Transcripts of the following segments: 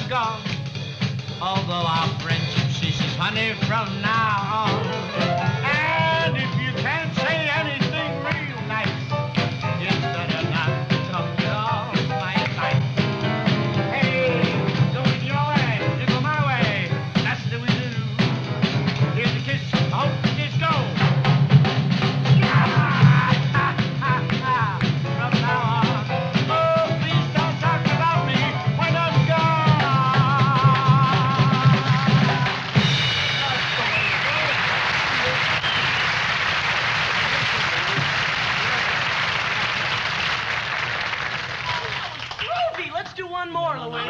gone. Although our friendship ceases, honey, from now on. And if you can't say anything real nice, it's better not to talk at all, my life. Hey, going your way, you go my way. That's the way to do. Here's a kiss, I hope the kiss goes. From now on. Oh, please don't talk about me when I'm gone. Groovy, let's do one more, Louise.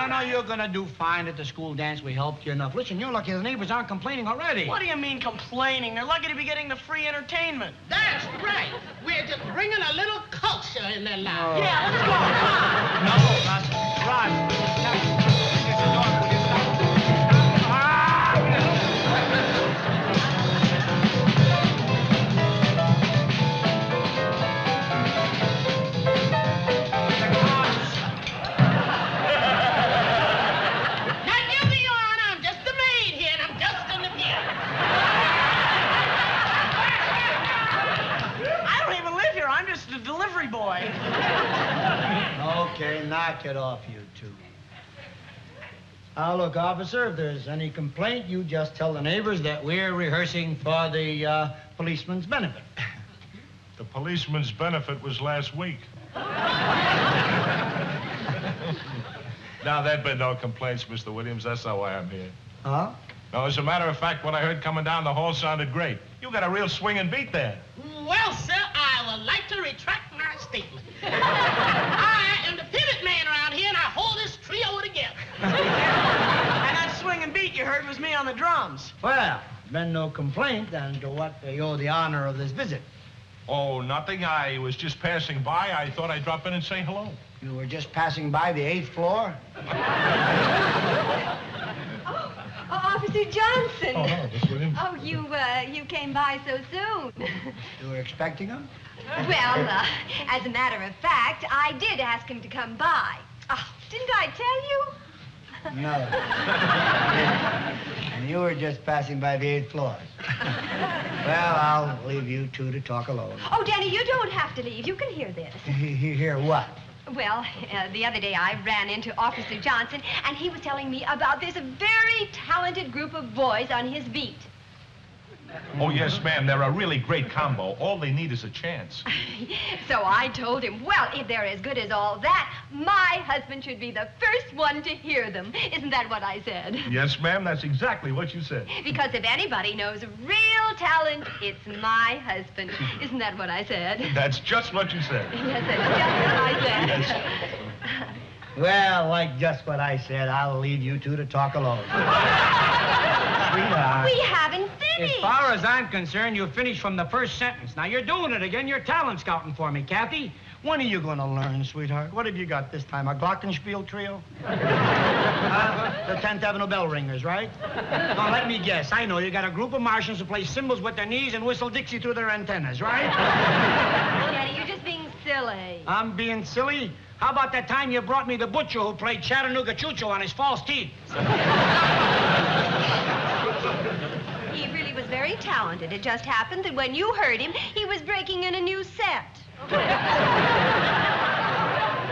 No, you're gonna do fine at the school dance. We helped you enough. Listen, you're lucky the neighbors aren't complaining already. What do you mean complaining? They're lucky to be getting the free entertainment. That's right. We're just bringing a little culture in their lives. Yeah, let's go. Come on. No, Russ. Now, give me your honor. I'm just the maid here, and I'm just in the piano. I don't even live here. I'm just a delivery boy. Okay, knock it off, you two. Now, look, officer, if there's any complaint, you just tell the neighbors that we're rehearsing for the policeman's benefit. The policeman's benefit was last week. Now, there'd been no complaints, Mr. Williams. That's not why I'm here. Huh? No, as a matter of fact, what I heard coming down the hall sounded great. You got a real swinging beat there. Well, sir, I would like to retract my statement. I am the pivot man around here, and I hold this trio together. And that swinging beat you heard was me on the drums. Well, been no complaint, then to what you owe the honor of this visit. Oh, nothing. I was just passing by. I thought I'd drop in and say hello. You were just passing by the 8th floor? Oh, Officer Johnson. Oh, hello, Miss Williams. Oh, you came by so soon. You were expecting him? Well, as a matter of fact, I did ask him to come by. Oh, didn't I tell you? No. And you were just passing by the 8th floor. Well, I'll leave you two to talk alone. Oh, Danny, you don't have to leave. You can hear this. Hear what? Well, the other day I ran into Officer Johnson, and he was telling me about this very talented group of boys on his beat. Oh, yes, ma'am. They're a really great combo. All they need is a chance. So I told him, well, if they're as good as all that, my husband should be the first one to hear them. Isn't that what I said? Yes, ma'am. That's exactly what you said. Because if anybody knows real talent, it's my husband. Isn't that what I said? That's just what you said. Yes, that's just what I said. Yes. Well, like just what I said, I'll leave you two to talk alone. Sweetheart. We haven't As finished. far as I'm concerned, you finished from the first sentence. Now, you're doing it again. You're talent scouting for me, Kathy. When are you going to learn, sweetheart? What have you got this time, a Glockenspiel trio? The 10th Avenue Bell Ringers, right? Now, let me guess. I know you got a group of Martians who play cymbals with their knees and whistle Dixie through their antennas, right? Daddy, you're just being silly. I'm being silly? How about that time you brought me the butcher who played Chattanooga Choo-Choo on his false teeth? He really was very talented. It just happened that when you heard him, he was breaking in a new set.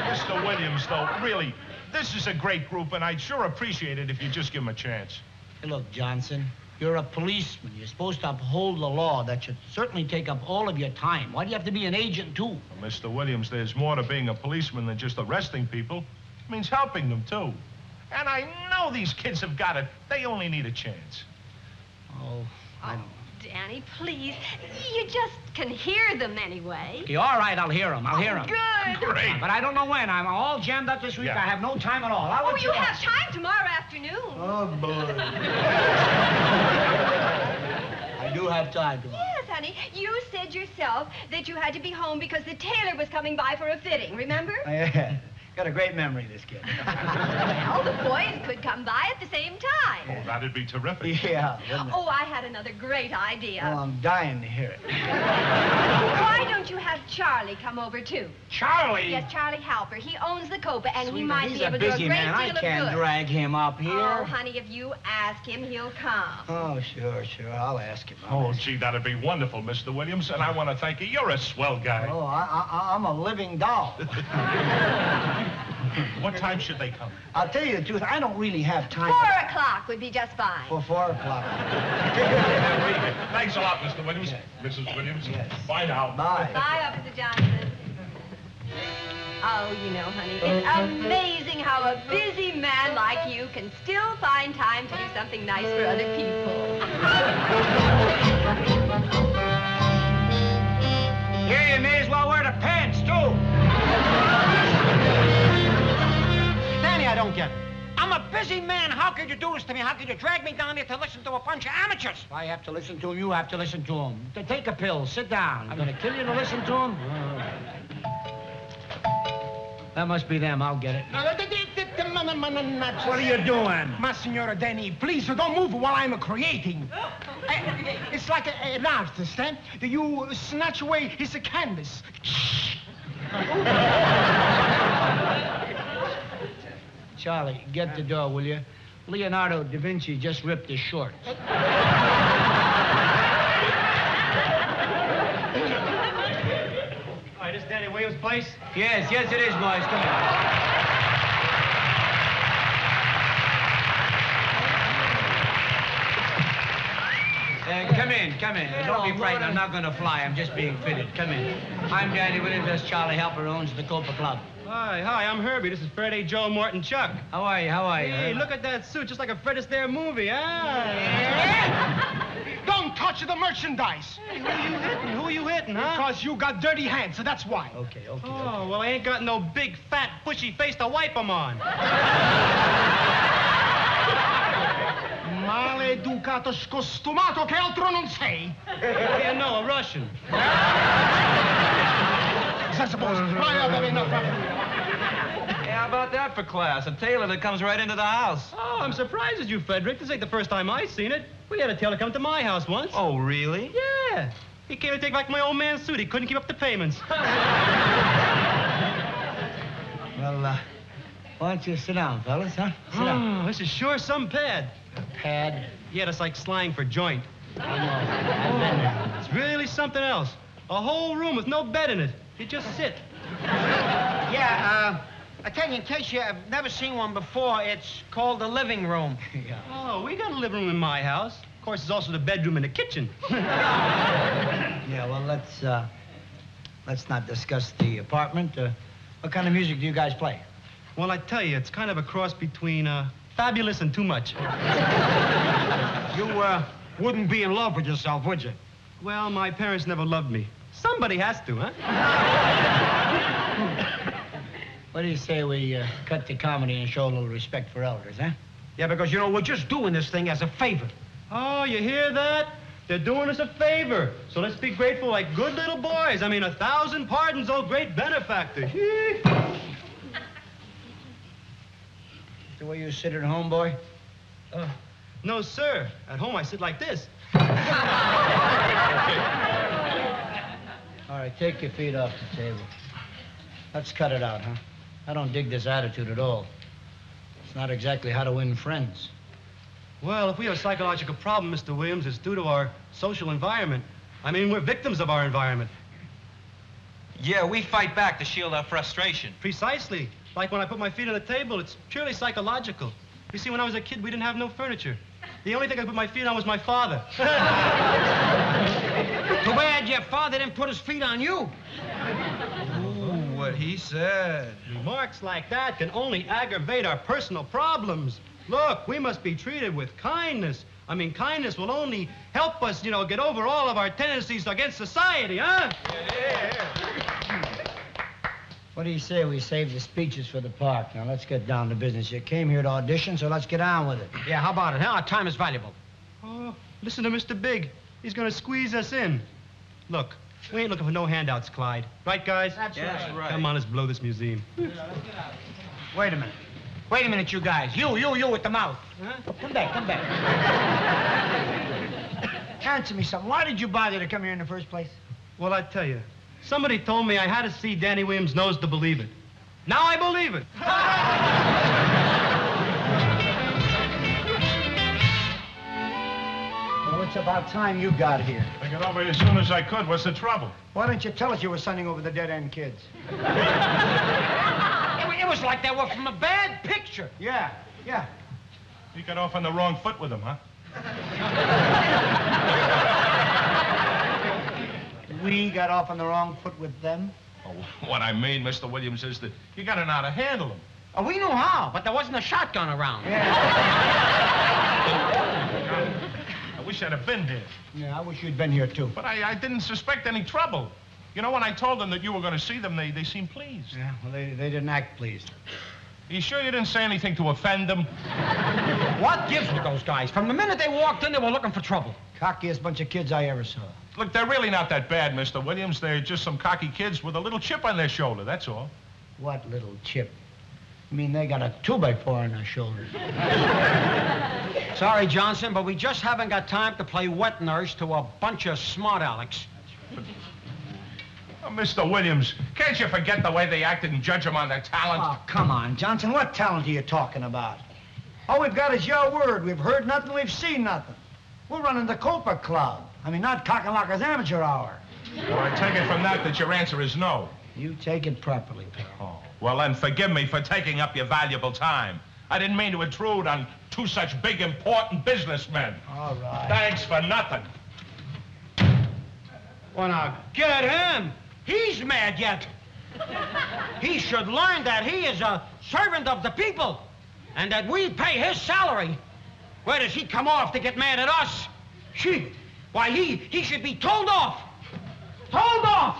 Mr. Williams, though, really, this is a great group, and I'd sure appreciate it if you just give them a chance. Hey, look, Johnson, you're a policeman. You're supposed to uphold the law. That should certainly take up all of your time. Why do you have to be an agent, too? Well, Mr. Williams, there's more to being a policeman than just arresting people. It means helping them, too. And I know these kids have got it. They only need a chance. Oh, I don't. Danny, please. You just can hear them anyway. Okay, all right, I'll hear him. I'll hear him. Good. Great. But I don't know when. I'm all jammed up this week. Yeah. I have no time at all. I'll Oh, let you have off. time tomorrow afternoon. Oh, boy. I do have time tomorrow. Yes, honey. You said yourself that you had to be home because the tailor was coming by for a fitting, remember? Yeah. Got a great memory, this kid. Well, the boys could come by at the same time. Oh, that'd be terrific. Yeah, wouldn't it? Oh, I had another great idea. Well, I'm dying to hear it. Why don't you have Charlie come over, too? Charlie? Yes, Charlie Halper. He owns the Copa, and he Sweetheart, might he's be able to do a busy great man. deal I of can't good. drag him up here. Oh, honey, if you ask him, he'll come. Oh, sure. I'll ask him. Oh, gee, that'd be wonderful, Mr. Williams, and I want to thank you. You're a swell guy. Oh, I'm a living doll. What time should they come? I'll tell you the truth, I don't really have time. 4 o'clock would be just fine. For 4 o'clock. Thanks a lot, Mr. Williams. Yes. Mrs. Williams. Yes. Bye now. Bye. Bye, Officer Johnson. Oh, you know, honey, it's amazing how a busy man like you can still find time to do something nice for other people. Here, you may as well wear the pants, too. Danny, I don't get it. I'm a busy man. How could you do this to me? How could you drag me down here to listen to a bunch of amateurs? If I have to listen to him, you have to listen to him. Take a pill. Sit down. I'm going to kill you to listen to him? That must be them. I'll get it. What are you doing? Ma signora Danny, please don't move while I'm creating. It's like an artist, eh? You snatch away his canvas. Charlie, get the door, will you? Leonardo da Vinci just ripped his shorts. All right, this is Danny Williams' place? Yes, it is, boys. Come on. Come in. Don't be frightened. I'm not going to fly. I'm just being fitted. Come in. I'm Danny Williams. That's Charlie Halper, owns the Copa Club. Hi, I'm Herbie. This is Freddie, Joe, Morton, Chuck. How are you? Hey, look at that suit, just like a Fred Astaire movie, huh? Don't touch the merchandise. Hey, who are you hitting, huh? Because you got dirty hands, so that's why. Okay. Oh, well, I ain't got no big, fat, bushy face to wipe them on. Maleducato scostumato, che altro non sei? Yeah, no, a Russian. I suppose. How about that for class? A tailor that comes right into the house. Oh, I'm surprised at you, Frederick. This ain't the first time I've seen it. We had a tailor come to my house once. Oh, really? Yeah. He came to take back my old man's suit. He couldn't keep up the payments. Well, why don't you sit down, fellas, huh? Sit down. Oh, this is sure some pad. Pad. Yeah, that's like slang for joint. I know. I've been there. It's really something else. A whole room with no bed in it. You just sit. Yeah, I tell you, in case you've never seen one before, it's called the living room. Yeah. Oh, we got a living room in my house. Of course, there's also the bedroom and the kitchen. Yeah, well, let's not discuss the apartment. What kind of music do you guys play? Well, I tell you, it's kind of a cross between fabulous and too much. You wouldn't be in love with yourself, would you? Well, my parents never loved me. Somebody has to, huh? What do you say we cut the comedy and show a little respect for elders, huh? Yeah, because, you know, we're just doing this thing as a favor. Oh, you hear that? They're doing us a favor. So let's be grateful like good little boys. I mean, 1,000 pardons, oh great benefactor. The way you sit at home, boy? No, sir. At home, I sit like this. All right, take your feet off the table. Let's cut it out, huh? I don't dig this attitude at all. It's not exactly how to win friends. Well, if we have a psychological problem, Mr. Williams, it's due to our social environment. I mean, we're victims of our environment. Yeah, we fight back to shield our frustration. Precisely. Like when I put my feet on the table, it's purely psychological. You see, when I was a kid, we didn't have no furniture. The only thing I put my feet on was my father. Too bad your father didn't put his feet on you. Ooh, what he said. Remarks like that can only aggravate our personal problems. Look, we must be treated with kindness. I mean, kindness will only help us, you know, get over all of our tendencies against society, huh? What do you say we save the speeches for the park? Now, let's get down to business. You came here to audition, so let's get on with it. Yeah, how about it, huh? Our time is valuable. Oh, listen to Mr. Big. He's going to squeeze us in. Look, We ain't looking for no handouts, Clyde. Right, guys? That's right. Come on, let's blow this museum. Wait a minute. Wait a minute, you guys. You with the mouth. Huh? Come back. Answer me something. Why did you bother to come here in the first place? Well, I tell you, somebody told me I had to see Danny Williams' nose to believe it. Now I believe it. Well, it's about time you got here. I got over here as soon as I could. What's the trouble? Why didn't you tell us you were sending over the dead-end kids? It was like they were from a bad picture. Yeah. You got off on the wrong foot with them, huh? We got off on the wrong foot with them? Oh, what I mean, Mr. Williams, is that you got to know how to handle them. Oh, we knew how, but there wasn't a shotgun around. I wish I'd have been here. Yeah, I wish you'd been here, too. But I didn't suspect any trouble. You know, when I told them that you were going to see them, they seemed pleased. Yeah, well, they didn't act pleased. You sure you didn't say anything to offend them? What gives with those guys? From the minute they walked in, they were looking for trouble. Cockiest bunch of kids I ever saw. Look, they're really not that bad, Mr. Williams. They're just some cocky kids with a little chip on their shoulder, that's all. What little chip? I mean, they got a 2x4 on their shoulders. Sorry, Johnson, but we just haven't got time to play wet nurse to a bunch of smart Alecks. Oh, Mr. Williams, can't you forget the way they acted and judge them on their talent? Oh, come on, Johnson. What talent are you talking about? All we've got is your word. We've heard nothing, we've seen nothing. We're running the Copa Club. I mean, not Cock-and-Locker's amateur hour. Well, I take it from that your answer is no. You take it properly, pal. Oh, well, then forgive me for taking up your valuable time. I didn't mean to intrude on two such big, important businessmen. All right. Thanks for nothing. Well, now, get him. He's mad yet. He should learn that he is a servant of the people and that we pay his salary. Where does he come off to get mad at us? Gee, why, he should be told off. Told off.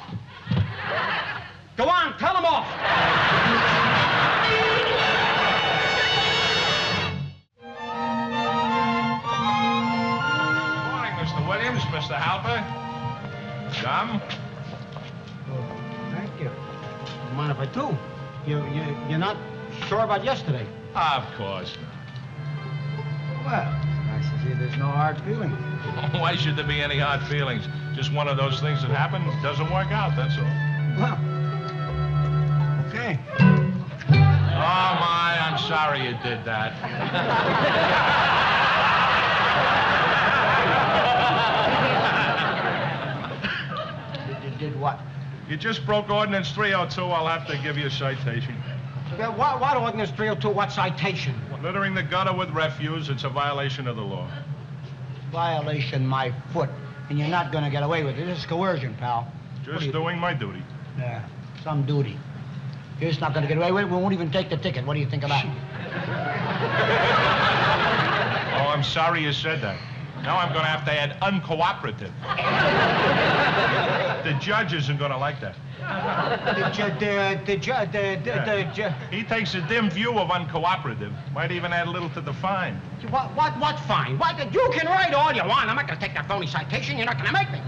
Go on, tell him off. Good morning, Mr. Williams, Mr. Halper. Come. Thank you. Don't mind if I do. You're not sure about yesterday? Of course Well, it's nice to see there's no hard feelings. not. Why should there be any hard feelings? Just one of those things that happen, doesn't work out, that's all. Well, okay. Oh, my, I'm sorry you did that. You did what? You just broke Ordinance 302. I'll have to give you a citation. What Ordinance 302? What citation? Littering the gutter with refuse, it's a violation of the law. Violation my foot. And you're not going to get away with it. This is coercion, pal. Just doing my duty. Yeah, some duty. You're just not going to get away with it. We won't even take the ticket. What do you think of that? Oh, I'm sorry you said that. Now I'm going to have to add uncooperative. The judge isn't going to like that. He takes a dim view of uncooperative. Might even add a little to the fine. What fine? You can write all you want. I'm not going to take that phony citation. You're not going to make me.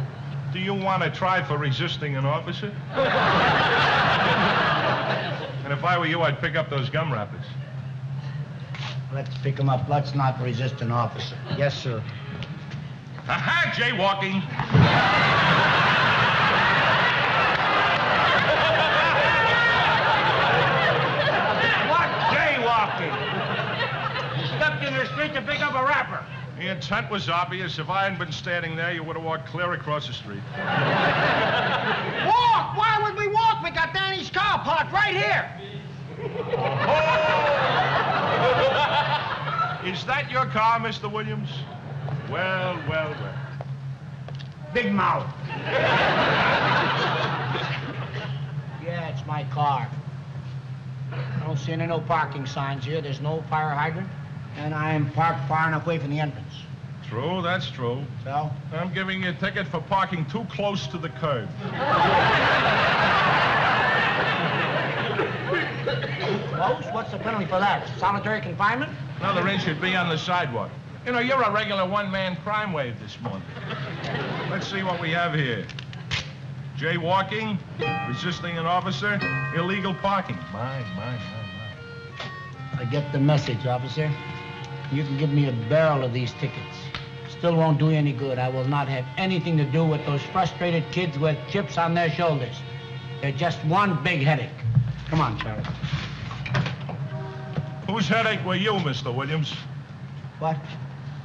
Do you want to try for resisting an officer? And if I were you, I'd pick up those gum wrappers. Let's pick him up. Let's not resist an officer. Yes, sir. Aha, jaywalking. You stepped in the street to pick up a wrapper. The intent was obvious. If I hadn't been standing there, you would have walked clear across the street. Walk! Why would we walk? We got Danny's car parked right here. Oh! Is that your car, Mr. Williams? Well. Big mouth. Yeah, it's my car. I don't see any no parking signs here. There's no fire hydrant. And I am parked far enough away from the entrance. True, that's true. So? I'm giving you a ticket for parking too close to the curb. Close? What's the penalty for that? Solitary confinement? Another inch should be on the sidewalk. You know, you're a regular one-man crime wave this morning. Let's see what we have here. Jaywalking, resisting an officer, illegal parking. My. I get the message, officer. You can give me a barrel of these tickets. Still won't do you any good. I will not have anything to do with those frustrated kids with chips on their shoulders. They're just one big headache. Come on, Charlie. Whose headache were you, Mr. Williams? What?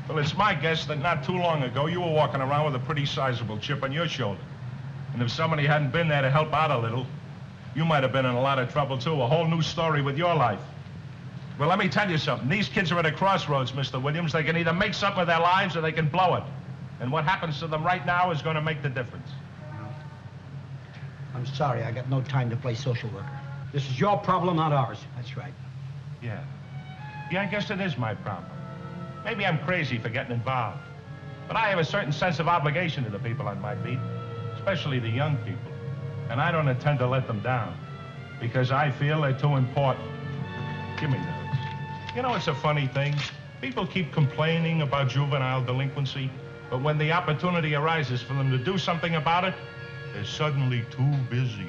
Well, it's my guess that not too long ago you were walking around with a pretty sizable chip on your shoulder. And if somebody hadn't been there to help out a little, you might have been in a lot of trouble, too. A whole new story with your life. Well, let me tell you something. These kids are at a crossroads, Mr. Williams. They can either make something of their lives or they can blow it. And what happens to them right now is going to make the difference. I'm sorry, I got no time to play social worker. This is your problem, not ours. That's right. Yeah, I guess it is my problem. Maybe I'm crazy for getting involved. But I have a certain sense of obligation to the people on my beat, especially the young people. And I don't intend to let them down, because I feel they're too important. Give me those. You know, it's a funny thing. People keep complaining about juvenile delinquency, but when the opportunity arises for them to do something about it, they're suddenly too busy.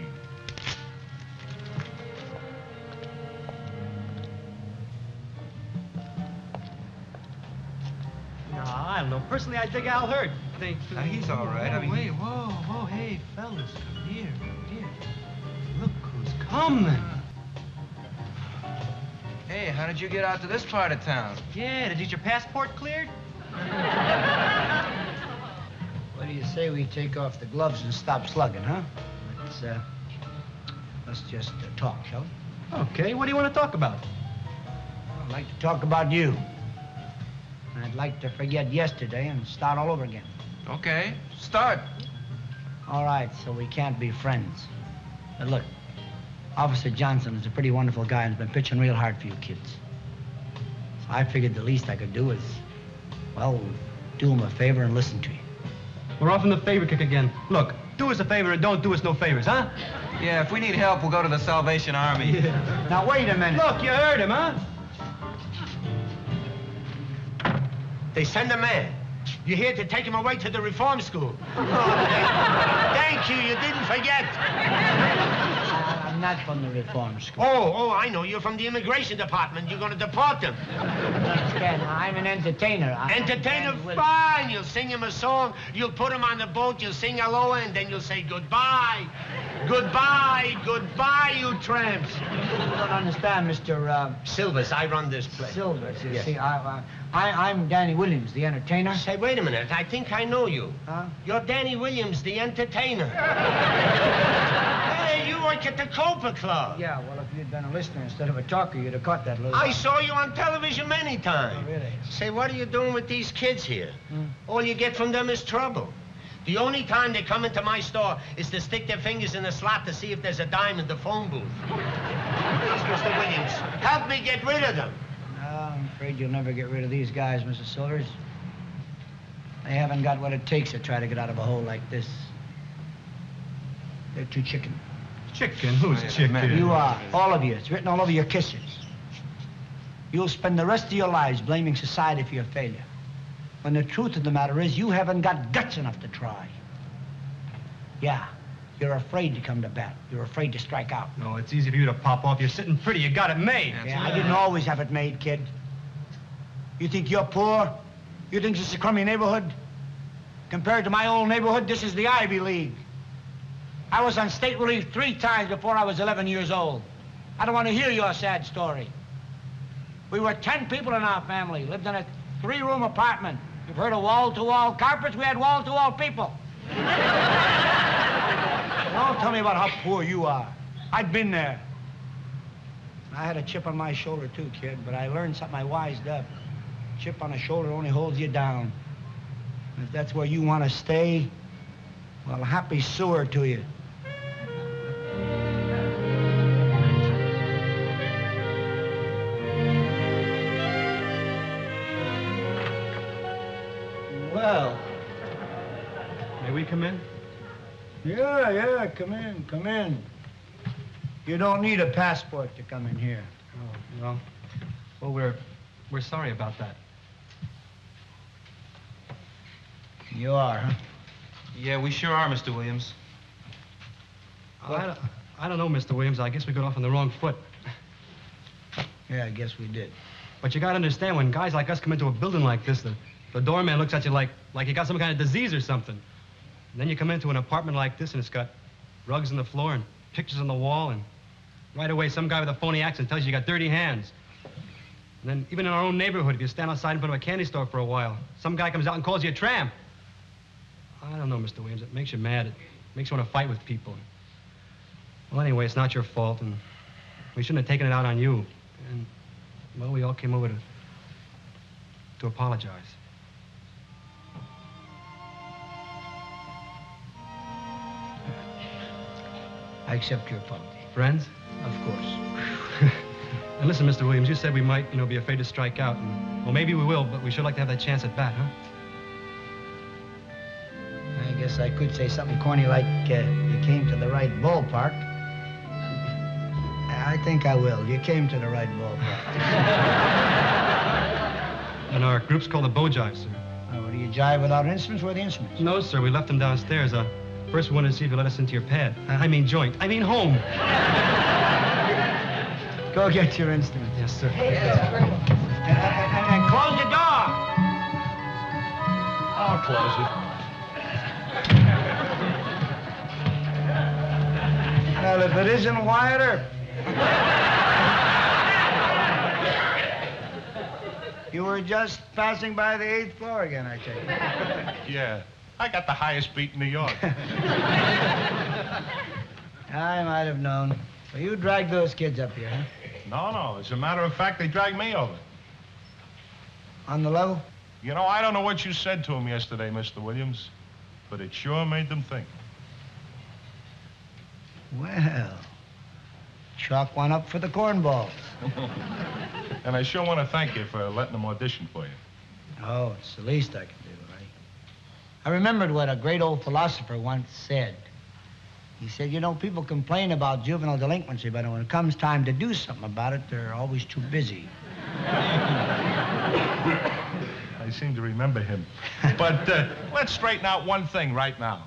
No, I don't know. Personally, I think Al Hurd. He's all right. I mean, Wait, whoa, hey, fellas, come here. Look who's coming. hey, how did you get out to this part of town? Yeah, did you get your passport cleared? What do you say we take off the gloves and stop slugging, huh? Let's just talk, shall we? Okay, what do you want to talk about? I'd like to talk about you. I'd like to forget yesterday and start all over again. Okay, start. All right, so we can't be friends. But look, Officer Johnson is a pretty wonderful guy and has been pitching real hard for you kids. So I figured the least I could do is, well, do him a favor and listen to you. We're off in the favor kick again. Look, do us a favor and don't do us no favors, huh? Yeah, if we need help, we'll go to the Salvation Army. Yeah. Now, wait a minute. Look, you heard him, huh? They send a man. You're here to take him away to the reform school. Thank you, you didn't forget. I'm not from the reform school. Oh, I know. You're from the immigration department. You're going to deport them. Understand, I'm an entertainer. Entertainer, fine. You'll sing him a song. You'll put him on the boat. You'll sing hello, and then you'll say goodbye. Goodbye, you tramps. You don't understand, Mr. Silvers, I run this place. Silvers. You Yes. see, I'm Danny Williams, the entertainer. Say, wait a minute. I think I know you. Huh? You're Danny Williams, the entertainer. Hey, you work at the Copa Club. Yeah, well, if you'd been a listener instead of a talker, you'd have caught that little... I saw you on television many times. Oh, really? Say, what are you doing with these kids here? All you get from them is trouble. The only time they come into my store is to stick their fingers in the slot to see if there's a dime in the phone booth. Please, Mr. Williams, help me get rid of them. No, I'm afraid you'll never get rid of these guys, Mr. Silvers. They haven't got what it takes to try to get out of a hole like this. They're too chicken. Chicken? Who's chicken? You are. All of you. It's written all over your kisses. You'll spend the rest of your lives blaming society for your failure. When the truth of the matter is, you haven't got guts enough to try. Yeah, you're afraid to come to bat. You're afraid to strike out. No, it's easy for you to pop off. You're sitting pretty. You got it made. Yeah, I didn't always have it made, kid. You think you're poor? You think this is a crummy neighborhood? Compared to my old neighborhood, this is the Ivy League. I was on state relief 3 times before I was 11 years old. I don't want to hear your sad story. We were 10 people in our family, lived in a 3-room apartment. You've heard of wall-to-wall carpets? We had wall-to-wall people. Don't tell me about how poor you are. I'd been there. I had a chip on my shoulder, too, kid, but I learned something. I wised up. Chip on a shoulder only holds you down. And if that's where you want to stay, well, happy sewer to you. Well. May we come in? Yeah, come in. You don't need a passport to come in here. Oh, well, we're sorry about that. You are, huh? Yeah, we sure are, Mr. Williams. I don't know, Mr. Williams. I guess we got off on the wrong foot. Yeah, I guess we did. But you gotta understand, when guys like us come into a building like this, the doorman looks at you like you got some kind of disease or something. And then you come into an apartment like this, and it's got rugs on the floor and pictures on the wall, and right away some guy with a phony accent tells you got dirty hands. And then even in our own neighborhood, if you stand outside in front of a candy store for a while, some guy comes out and calls you a tramp. I don't know, Mr. Williams. It makes you mad. It makes you want to fight with people. Well, anyway, it's not your fault, and we shouldn't have taken it out on you. And, well, we all came over to apologize. I accept your apology. Friends? Of course. And listen, Mr. Williams, you said we might, be afraid to strike out. And, well, maybe we will, but we sure like to have that chance at bat, huh? I guess I could say something corny like, you came to the right ballpark. I think I will. You came to the right ballpark. And our group's called the Bow Jive, sir. Oh, do you jive without instruments? Where are the instruments? No, sir. We left them downstairs. First we wanted to see if you let us into your pad. I mean joint. I mean home. Go get your instruments. Yes, sir. And close the door. I'll close it. Well, if it isn't Wyatt Earp. You were just passing by the 8th floor again, I take it. Yeah. I got the highest beat in New York. I might have known. So you dragged those kids up here, huh? No. As a matter of fact, they dragged me over. On the level? I don't know what you said to them yesterday, Mr. Williams, but it sure made them think. Well, chalk one up for the cornballs. And I sure want to thank you for letting them audition for you. Oh, it's the least I can do, right? I remembered what a great old philosopher once said. He said, people complain about juvenile delinquency, but when it comes time to do something about it, they're always too busy. I seem to remember him. But let's straighten out one thing right now.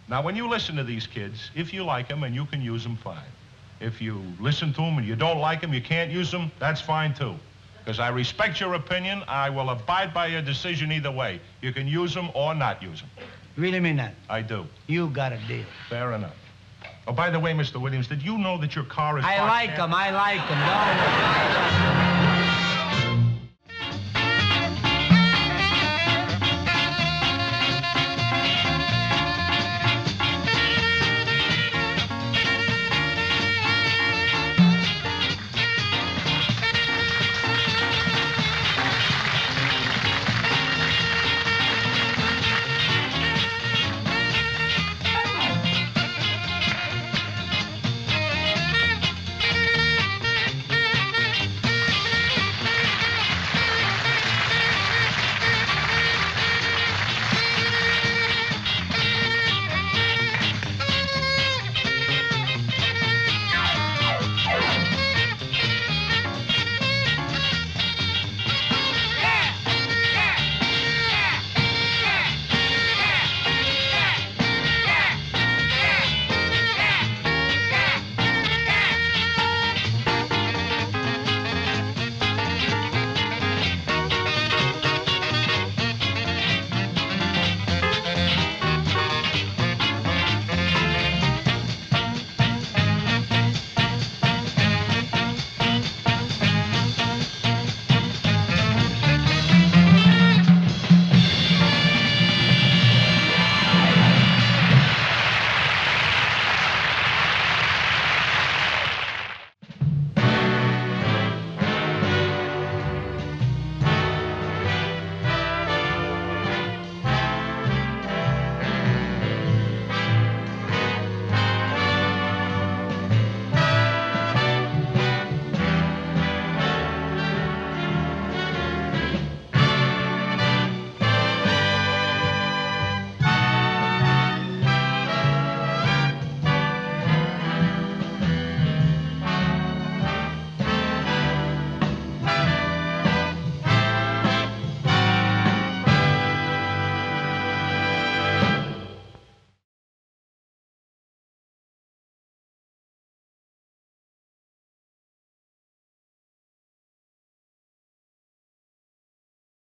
Now, when you listen to these kids, if you like them and you can use them, fine. If you listen to them and you don't like them, you can't use them, that's fine, too. Because I respect your opinion. I will abide by your decision either way. You can use them or not use them. You really mean that? I do. You got a deal. Fair enough. Oh, by the way, Mr. Williams, did you know that your car is... I like them. Don't...